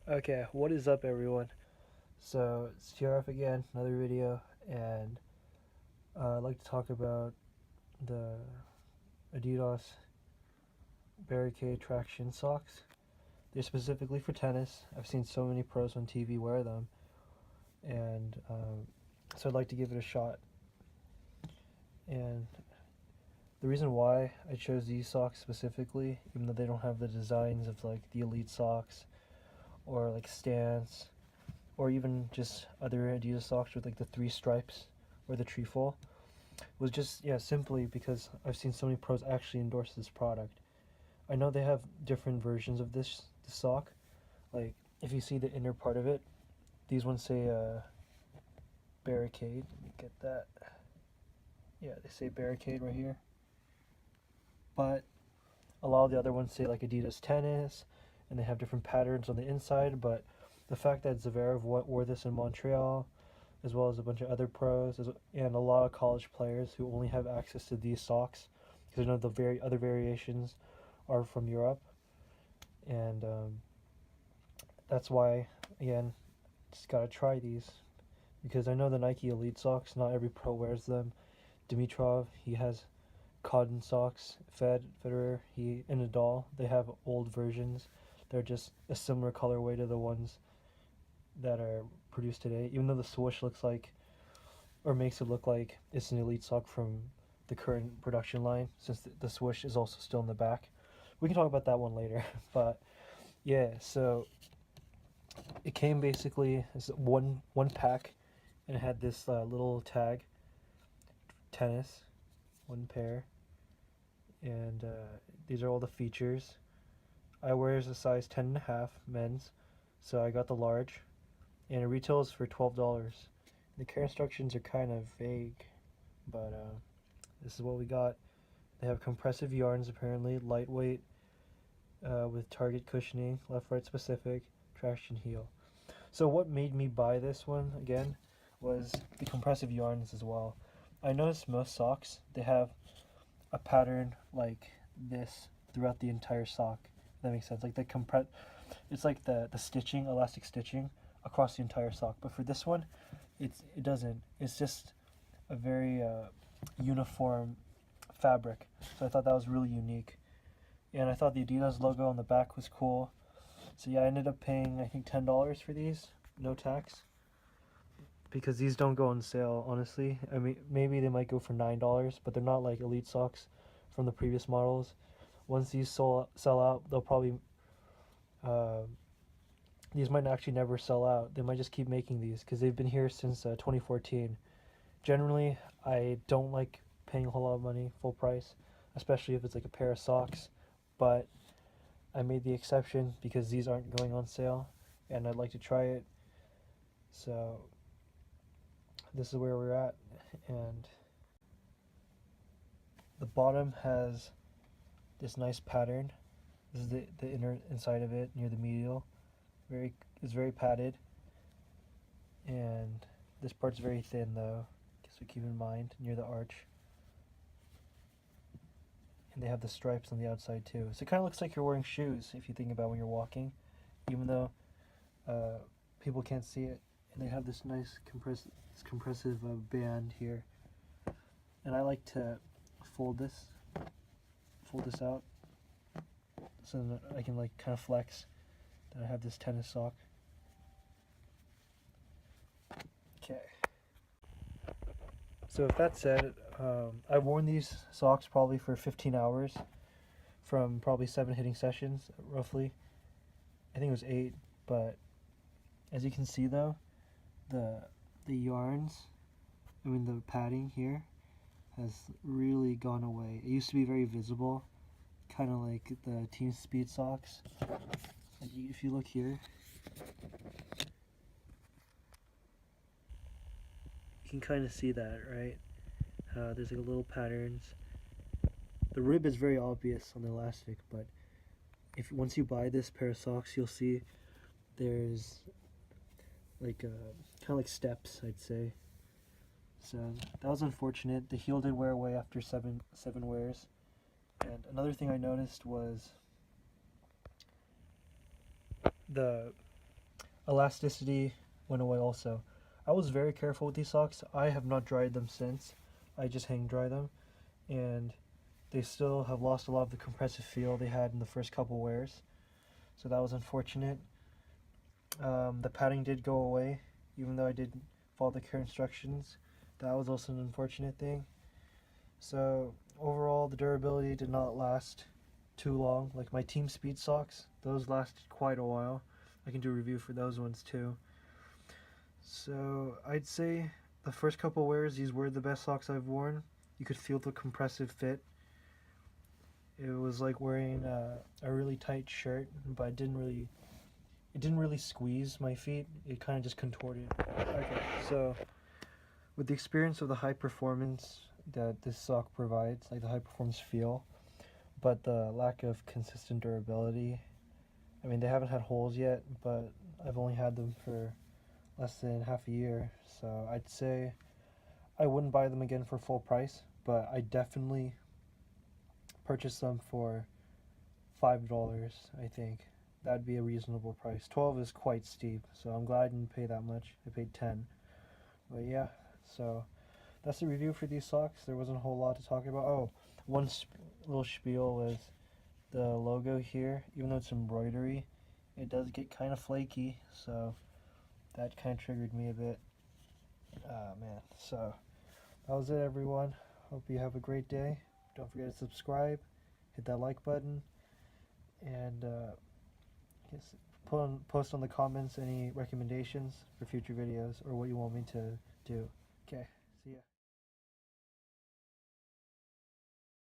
Okay, what is up, everyone? So it's TRF again, another video, and I'd like to talk about the Adidas Barricade Traxion socks. They're specifically for tennis. I've seen so many pros on TV wear them, and so I'd like to give it a shot. And the reason why I chose these socks specifically, even though they don't have the designs of like the Elite socks or like Stance, or even just other Adidas socks with like the three stripes or the trefoil, was just, yeah, simply because I've seen so many pros actually endorse this product. I know they have different versions of this sock. Like if you see the inner part of it, these ones say Barricade. Let me get that. Yeah, they say Barricade right here. But a lot of the other ones say like Adidas Tennis, and they have different patterns on the inside. But the fact that Zverev wore this in Montreal, as well as a bunch of other pros, and a lot of college players who only have access to these socks, because I know the very other variations are from Europe, and that's why, again, just gotta try these, because I know the Nike Elite socks, not every pro wears them. Dimitrov, he has cotton socks. Federer, and Nadal, they have old versions. They're just a similar colorway to the ones that are produced today, even though the swoosh looks like, or makes it look like, it's an Elite sock from the current production line, since the swoosh is also still in the back. We can talk about that one later. But yeah, so it came basically as one pack, and it had this little tag, tennis, one pair, and these are all the features. I wears a size 10.5 men's, so I got the large, and it retails for $12. The care instructions are kind of vague, but this is what we got. They have compressive yarns, apparently, lightweight, with target cushioning, left right specific, traction heel. So what made me buy this one again was the compressive yarns as well. I noticed most socks, they have a pattern like this throughout the entire sock. If that makes sense. Like it's like the stitching, elastic stitching across the entire sock. But for this one, it doesn't. It's just a very uniform fabric. So I thought that was really unique. And I thought the Adidas logo on the back was cool. So yeah, I ended up paying, I think, $10 for these, no tax, because these don't go on sale, honestly. I mean, maybe they might go for $9, but they're not like Elite socks from the previous models. Once these sell out, they'll probably uh, these might actually never sell out. They might just keep making these because they've been here since 2014. Generally, I don't like paying a whole lot of money full price, especially if it's like a pair of socks. But I made the exception because these aren't going on sale, and I'd like to try it. So this is where we're at, and the bottom has this nice pattern. This is the inner inside of it near the medial. It's very padded, and this part's very thin though, so keep in mind near the arch. And they have the stripes on the outside too, so it kind of looks like you're wearing shoes if you think about when you're walking, even though people can't see it. And they have this nice compressive band here, and I like to fold this out so that I can like kind of flex that I have this tennis sock. Okay. So with that said, I've worn these socks probably for 15 hours from probably 7 hitting sessions, roughly. I think it was 8, but as you can see though, the yarns, I mean the padding here, has really gone away. It used to be very visible, kind of like the Team Speed socks. If you look here, you can kind of see that, right? There's like little patterns. The rib is very obvious on the elastic, but if once you buy this pair of socks, you'll see there's like kind of like steps, I'd say. So that was unfortunate. The heel did wear away after seven wears. And another thing I noticed was the elasticity went away also. I was very careful with these socks. I have not dried them since. I just hang dry them, and they still have lost a lot of the compressive feel they had in the first couple wears. So that was unfortunate. The padding did go away, even though I did follow the care instructions. That was also an unfortunate thing. So overall, the durability did not last too long. Like my Team Speed socks, those lasted quite a while. I can do a review for those ones too. So I'd say the first couple wears, these were the best socks I've worn. You could feel the compressive fit. It was like wearing a really tight shirt, but it didn't really squeeze my feet. It kind of just contorted. Okay, so with the experience of the high performance that this sock provides, like the high performance feel, but the lack of consistent durability. I mean, they haven't had holes yet, but I've only had them for less than half a year, so I'd say I wouldn't buy them again for full price, but I definitely purchase them for $5, I think. That'd be a reasonable price. 12 is quite steep, so I'm glad I didn't pay that much. I paid 10. But yeah, so that's the review for these socks. There wasn't a whole lot to talk about. Oh, one little spiel was the logo here. Even though it's embroidery, it does get kind of flaky, so that kind of triggered me a bit. Ah, man. So that was it, everyone. Hope you have a great day. Don't forget to subscribe, hit that like button, and post on the comments any recommendations for future videos or what you want me to do. Okay.